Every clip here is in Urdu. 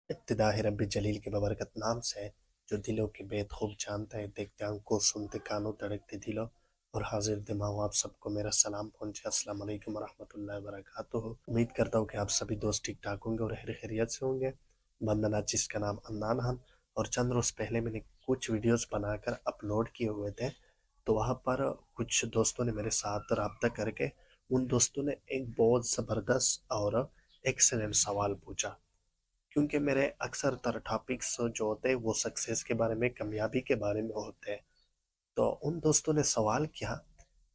ابتدا ہے رب جلیل کے ببرکت نام سے جو دلوں کے بید خوب جانتا ہے، دیکھتے آنکھوں سنتے کانوں تڑکتے دلوں اور حاضر دماغوں آپ سب کو میرا سلام پہنچے۔ السلام علیکم ورحمۃ اللہ وبرکاتہ۔ امید کرتا ہوں کہ آپ سبھی دوست ٹھیک ٹھاک ہوں گے اور خیریت سے ہوں گے۔ بندنا جس کا نام عدنان ہم، اور چند روز پہلے میں نے کچھ ویڈیوز بنا کر اپلوڈ کیے ہوئے تھے، تو وہاں پر کچھ دوستوں نے میرے ساتھ رابطہ کر کے ان دوستوں نے ایک بہت زبردست اور ایکسلنٹ سوال پوچھا، کیونکہ میرے اکثر تر ٹاپکس جو ہوتے ہیں وہ سکسیس کے بارے میں، کامیابی کے بارے میں ہوتے ہیں۔ تو ان دوستوں نے سوال کیا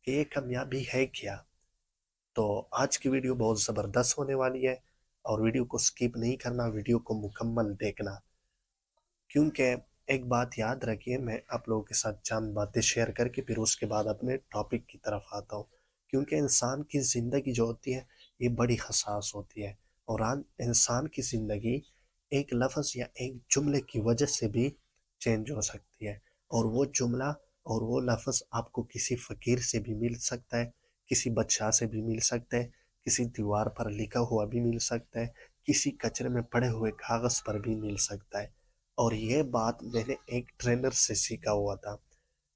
کہ یہ کامیابی ہے کیا؟ تو آج کی ویڈیو بہت زبردست ہونے والی ہے، اور ویڈیو کو سکپ نہیں کرنا، ویڈیو کو مکمل دیکھنا، کیونکہ ایک بات یاد رکھیے، میں آپ لوگوں کے ساتھ چند باتیں شیئر کر کے پھر اس کے بعد اپنے ٹاپک کی طرف آتا ہوں، کیونکہ انسان کی زندگی جو ہوتی ہے یہ بڑی حساس ہوتی ہے، اور انسان کی زندگی ایک لفظ یا ایک جملے کی وجہ سے بھی چینج ہو سکتی ہے، اور وہ جملہ اور وہ لفظ آپ کو کسی فقیر سے بھی مل سکتا ہے، کسی بادشاہ سے بھی مل سکتا ہے، کسی دیوار پر لکھا ہوا بھی مل سکتا ہے، کسی کچرے میں پڑے ہوئے کاغذ پر بھی مل سکتا ہے۔ اور یہ بات میں نے ایک ٹرینر سے سیکھا ہوا تھا۔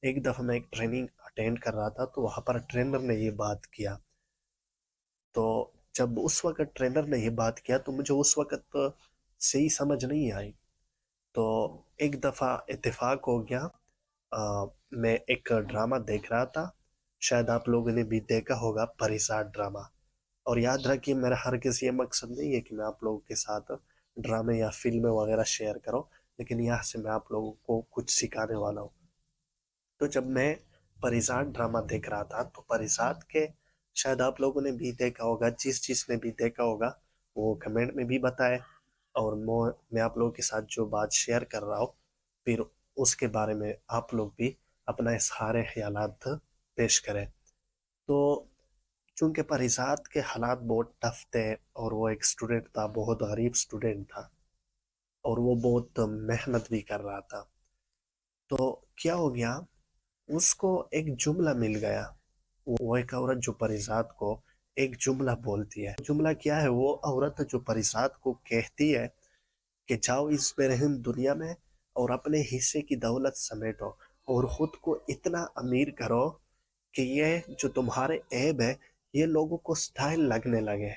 ایک دفعہ میں ایک ٹریننگ اٹینڈ کر رہا تھا، تو وہاں پر ٹرینر نے یہ بات کیا، تو جب اس وقت ٹرینر نے یہ بات کیا تو مجھے اس وقت صحیح سمجھ نہیں آئی۔ تو ایک دفعہ اتفاق ہو گیا، میں ایک ڈرامہ دیکھ رہا تھا، شاید آپ لوگوں نے بھی دیکھا ہوگا، پریزاد ڈرامہ۔ اور یاد رکھیے، میرا ہرگز یہ مقصد نہیں ہے کہ میں آپ لوگوں کے ساتھ ڈرامے یا فلمیں وغیرہ شیئر کروں، لیکن یہاں سے میں آپ لوگوں کو کچھ سکھانے والا ہوں۔ تو جب میں پریزاد ڈرامہ دیکھ رہا تھا تو پریزاد کے، شاید آپ لوگوں نے بھی دیکھا ہوگا، جس نے بھی دیکھا ہوگا وہ کمنٹ میں بھی بتائے، اور میں آپ لوگوں کے ساتھ جو بات شیئر کر رہا ہوں پھر اس کے بارے میں آپ لوگ بھی اپنا اظہار خیالات پیش کریں۔ تو چونکہ پریزاد کے حالات بہت ٹف تھے، اور وہ ایک سٹوڈنٹ تھا، بہت غریب سٹوڈنٹ تھا، اور وہ بہت محنت بھی کر رہا تھا۔ تو کیا ہو گیا، اس کو ایک جملہ مل گیا، وہ ایک عورت جو پریزاد کو ایک جملہ بولتی ہے۔ جملہ کیا ہے؟ وہ عورت جو پریزاد کو کہتی ہے کہ جاؤ اس بے رحم دنیا میں اور اپنے حصے کی دولت سمیٹو، اور خود کو اتنا امیر کرو کہ یہ جو تمہارے عیب ہے یہ لوگوں کو سٹائل لگنے لگے۔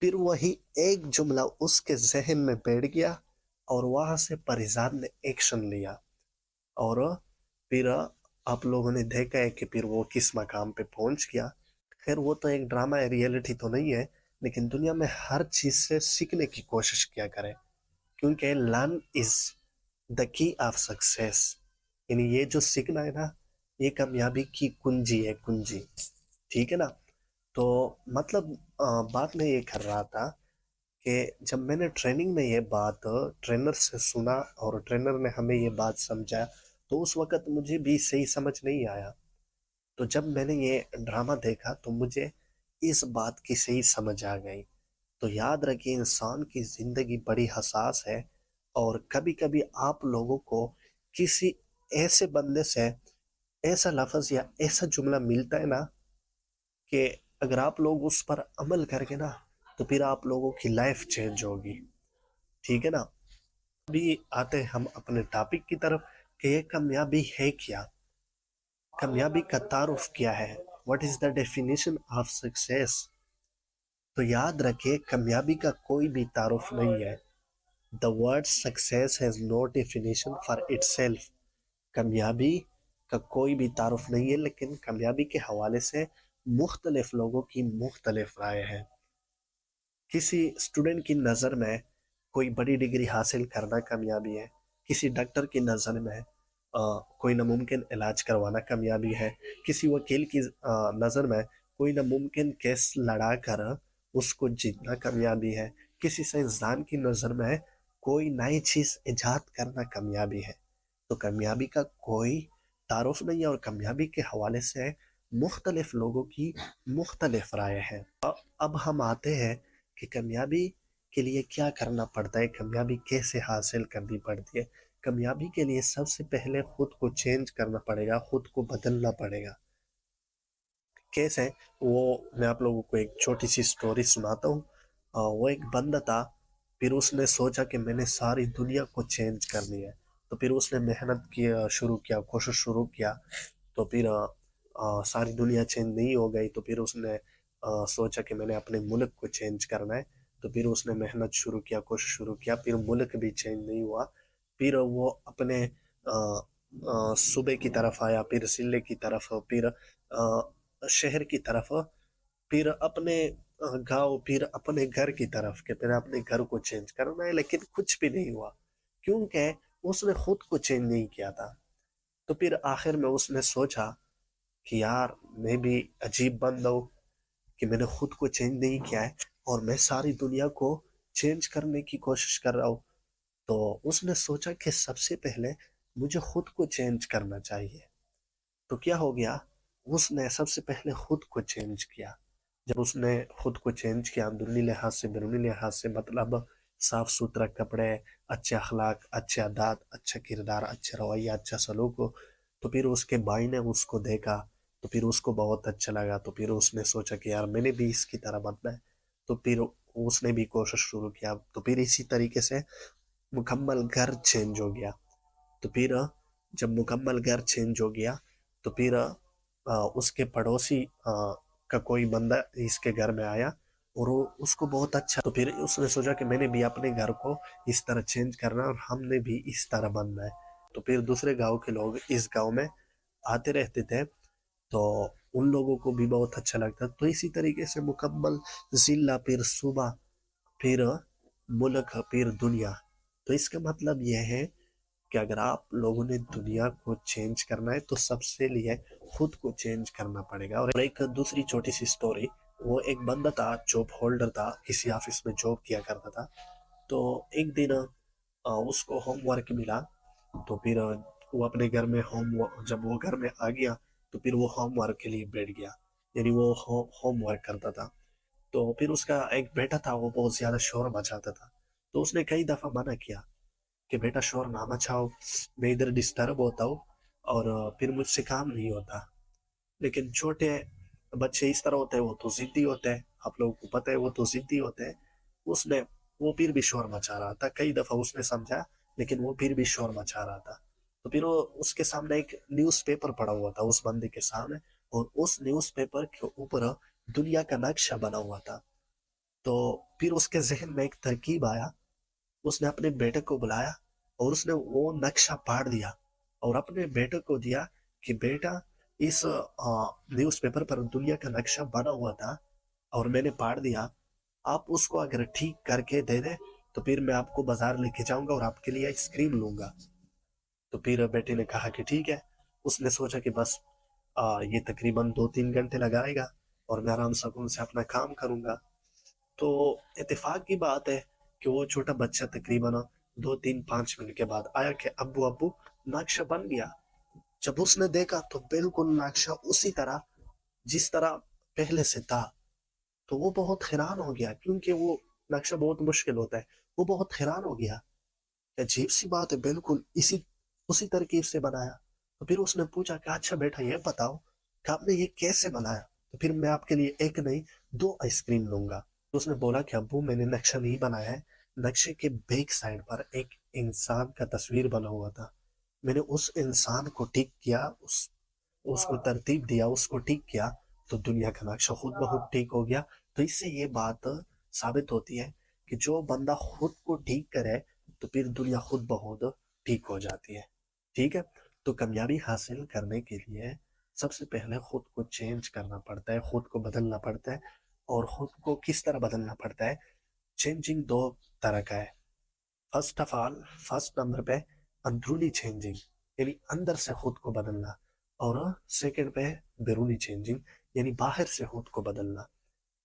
پھر وہی ایک جملہ اس کے ذہن میں بیٹھ گیا، اور وہاں سے پریزاد نے ایکشن لیا، اور پھر آپ لوگوں نے دیکھا ہے کہ پھر وہ کس مقام پہ پہنچ گیا۔ خیر وہ تو ایک ڈرامہ ہے، ریئلٹی تو نہیں ہے، لیکن دنیا میں ہر چیز سے سیکھنے کی کوشش کیا کرے، کیونکہ لرن از دا کی آف سکسیس، یعنی یہ جو سیکھنا ہے نا، یہ کامیابی کی کنجی ہے، کنجی، ٹھیک ہے نا؟ تو مطلب بات میں یہ کر رہا تھا کہ جب میں نے ٹریننگ میں یہ بات ٹرینر سے سنا اور ٹرینر نے ہمیں یہ بات سمجھایا، تو اس وقت مجھے بھی صحیح سمجھ نہیں آیا۔ تو جب میں نے یہ ڈرامہ دیکھا تو مجھے اس بات کی صحیح سمجھ آ گئی۔ تو یاد رکھیے، انسان کی زندگی بڑی حساس ہے، اور کبھی کبھی آپ لوگوں کو کسی ایسے بندے سے ایسا لفظ یا ایسا جملہ ملتا ہے نا کہ اگر آپ لوگ اس پر عمل کر کے نا تو پھر آپ لوگوں کی لائف چینج ہوگی، ٹھیک ہے نا؟ ابھی آتے ہم اپنے ٹاپک کی طرف کہ یہ کامیابی ہے کیا؟ کامیابی کا تعارف کیا ہے؟ What is the definition of success? تو یاد رکھے، کامیابی کا کوئی بھی تعارف نہیں ہے۔ The word success has no definition for it self. کامیابی کا کوئی بھی تعارف نہیں ہے، لیکن کامیابی کے حوالے سے مختلف لوگوں کی مختلف رائے ہیں۔ کسی اسٹوڈنٹ کی نظر میں کوئی بڑی ڈگری حاصل کرنا کامیابی ہے، کسی ڈاکٹر کی نظر میں کوئی ناممکن علاج کروانا کامیابی ہے، کسی وکیل کی نظر میں کوئی ناممکن کیس لڑا کر اس کو جیتنا کامیابی ہے، کسی سائنسدان کی نظر میں کوئی نئی چیز ایجاد کرنا کامیابی ہے۔ تو کامیابی کا کوئی تعارف نہیں ہے، اور کامیابی کے حوالے سے مختلف لوگوں کی مختلف رائے ہیں۔ اب ہم آتے ہیں کہ کامیابی کے لیے کیا کرنا پڑتا ہے، کامیابی کیسے حاصل کرنی پڑتی ہے۔ کامیابی کے لیے سب سے پہلے خود کو چینج کرنا پڑے گا، خود کو بدلنا پڑے گا۔ کیسے؟ وہ میں آپ لوگوں کو ایک چھوٹی سی سٹوری سناتا ہوں۔ وہ ایک بندہ تھا، پھر اس نے سوچا کہ میں نے ساری دنیا کو چینج کرنی ہے، تو پھر اس نے محنت کی شروع کیا، کوشش شروع کیا، تو پھر ساری دنیا چینج نہیں ہو گئی، تو پھر اس نے سوچا کہ میں نے اپنے ملک کو چینج کرنا ہے، تو پھر اس نے محنت شروع کیا، کوشش شروع کیا، پھر ملک بھی چینج نہیں ہوا، پھر وہ اپنے صوبے کی طرف آیا، پھر ضلع کی طرف، پھر شہر کی طرف، پھر اپنے گاؤں، پھر اپنے گھر کی طرف، کہ پھر اپنے گھر کو چینج کرنا ہے، لیکن کچھ بھی نہیں ہوا کیونکہ اس نے خود کو چینج نہیں کیا تھا۔ تو پھر آخر میں اس نے سوچا کہ یار میں بھی عجیب بندہ ہوں کہ میں نے خود کو چینج نہیں کیا ہے اور میں ساری دنیا کو چینج کرنے کی کوشش کر رہا ہوں۔ تو اس نے سوچا کہ سب سے پہلے مجھے خود کو چینج کرنا چاہیے۔ تو کیا ہو گیا، اس نے سب سے پہلے خود کو چینج کیا۔ جب اس نے خود کو چینج کیا اندرونی لحاظ سے، بیرونی لحاظ سے، مطلب صاف ستھرا کپڑے، اچھے اخلاق، اچھے عادات، اچھا کردار، اچھا رویہ، اچھا سلوک ہو، تو پھر اس کے بھائی نے اس کو دیکھا، تو پھر اس کو بہت اچھا لگا، تو پھر اس نے سوچا کہ یار میں نے بھی اس کی طرح بننا ہے، تو پھر اس نے بھی کوشش شروع کیا، تو پھر اسی طریقے سے مکمل گھر چینج ہو گیا۔ تو پھر جب مکمل گھر چینج ہو گیا تو پھر اس کے پڑوسی کا کوئی بندہ اس کے گھر میں آیا اور وہ اس کو بہت اچھا، تو پھر اس نے سوچا کہ میں نے بھی اپنے گھر کو اس طرح چینج کرنا اور ہم نے بھی اس طرح بننا ہے۔ تو پھر دوسرے گاؤں کے لوگ اس گاؤں میں آتے رہتے تھے، تو ان لوگوں کو بھی بہت اچھا لگتا، تو اسی طریقے سے مکمل ضلع، پھر صوبہ، پھر ملک، پھر دنیا۔ تو اس کا مطلب یہ ہے کہ اگر آپ لوگوں نے دنیا کو چینج کرنا ہے تو سب سے لیے خود کو چینج کرنا پڑے گا۔ اور ایک دوسری چھوٹی سی سٹوری، وہ ایک بندہ تھا، جاب ہولڈر تھا، کسی آفس میں جاب کیا کرتا تھا، تو ایک دن اس کو ہوم ورک ملا، تو پھر وہ اپنے گھر میں جب وہ گھر میں آ گیا تو پھر وہ ہوم ورک کے لیے بیٹھ گیا، یعنی وہ ہوم ورک کرتا تھا، تو پھر اس کا ایک بیٹا تھا، وہ بہت زیادہ شور مچاتا تھا، تو اس نے کئی دفعہ منع کیا کہ بیٹا شور نہ مچاؤ، میں ادھر ڈسٹرب ہوتا ہوں اور پھر مجھ سے کام نہیں ہوتا۔ لیکن چھوٹے بچے اس طرح ہوتے ہیں، وہ تو ضدی ہوتے ہیں، آپ لوگوں کو پتہ ہے وہ تو ضدی ہوتے ہیں۔ اس نے وہ پھر بھی شور مچا رہا تھا، کئی دفعہ اس نے سمجھا لیکن وہ پھر بھی شور مچا رہا تھا، تو پھر وہ اس کے سامنے ایک نیوز پیپر پڑا ہوا تھا اس بندے کے سامنے، اور اس نیوز پیپر کے اوپر دنیا کا نقشہ بنا ہوا تھا۔ تو پھر اس کے ذہن میں ایک ترکیب آیا، اس نے اپنے بیٹے کو بلایا اور اس نے وہ نقشہ پاڑ دیا اور اپنے بیٹے کو دیا کہ بیٹا اس نیوز پیپر پر دنیا کا نقشہ بنا ہوا تھا اور میں نے پاڑ دیا، آپ اس کو اگر ٹھیک کر کے دے دیں تو پھر میں آپ کو بازار لے کے جاؤں گا اور آپ کے لیے آئس کریم لوں گا۔ تو پھر بیٹے نے کہا کہ ٹھیک ہے۔ اس نے سوچا کہ بس یہ تقریباً 2-3 گھنٹے لگائے گا اور میں آرام سکون سے اپنا کام کروں گا۔ تو اتفاق کی بات ہے کہ وہ چھوٹا بچہ تقریباً 2-3-5 منٹ کے بعد آیا کہ ابو ابو نقشہ بن گیا۔ جب اس نے دیکھا تو بالکل نقشہ اسی طرح جس طرح پہلے سے تھا، تو وہ بہت حیران ہو گیا، کیونکہ وہ نقشہ بہت مشکل ہوتا ہے، وہ بہت حیران ہو گیا، عجیب سی بات ہے، بالکل اسی ترکیب سے بنایا۔ تو پھر اس نے پوچھا کہ اچھا بیٹا یہ بتاؤ کہ آپ نے یہ کیسے بنایا، تو پھر میں آپ کے لیے ایک نہیں 2 آئس کریم لوں گا۔ تو اس نے بولا کہ ابو میں نے نقشہ نہیں بنایا ہے، نقشے کے بیک سائڈ پر ایک انسان کا تصویر بنا ہوا تھا، میں نے اس انسان کو ٹک کیا، اس کو ترتیب دیا، اس کو ٹھیک کیا، تو دنیا کا نقشہ خود بخود ٹھیک ہو گیا۔ تو اس سے یہ بات ثابت ہوتی ہے کہ جو بندہ خود کو ٹھیک کرے تو پھر دنیا خود بخود ٹھیک ہو جاتی ہے۔ ٹھیک ہے، تو کامیابی حاصل کرنے کے لیے سب سے پہلے خود کو چینج کرنا پڑتا ہے، خود کو بدلنا پڑتا ہے، اور خود کو کس طرح بدلنا پڑتا ہے؟ چینجنگ 2 طرح کا ہے۔ فرسٹ نمبر پہ اندرونی چینجنگ، یعنی اندر سے خود کو بدلنا، اور سیکنڈ پہ بیرونی چینجنگ، یعنی باہر سے خود کو بدلنا۔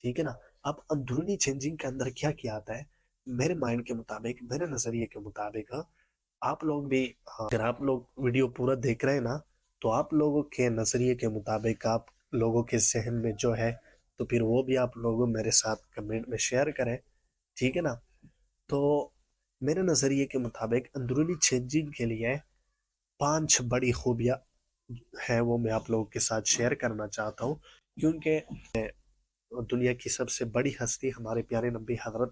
ٹھیک ہے نا؟ اب اندرونی چینجنگ کے اندر کیا کیا آتا ہے؟ میرے مائنڈ کے مطابق، میرے نظریے کے مطابق، آپ لوگ بھی اگر آپ لوگ ویڈیو پورا دیکھ رہے ہیں نا، تو آپ لوگوں کے نظریے کے مطابق، آپ لوگوں کے ذہن میں جو ہے تو پھر وہ بھی آپ لوگوں میرے ساتھ کمنٹ میں شیئر کریں۔ ٹھیک ہے نا؟ تو میرے نظریے کے مطابق اندرونی چینجنگ کے لیے 5 بڑی خوبیاں ہیں، وہ میں آپ لوگوں کے ساتھ شیئر کرنا چاہتا ہوں، کیونکہ دنیا کی سب سے بڑی ہستی ہمارے پیارے نبی حضرت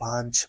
5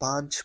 5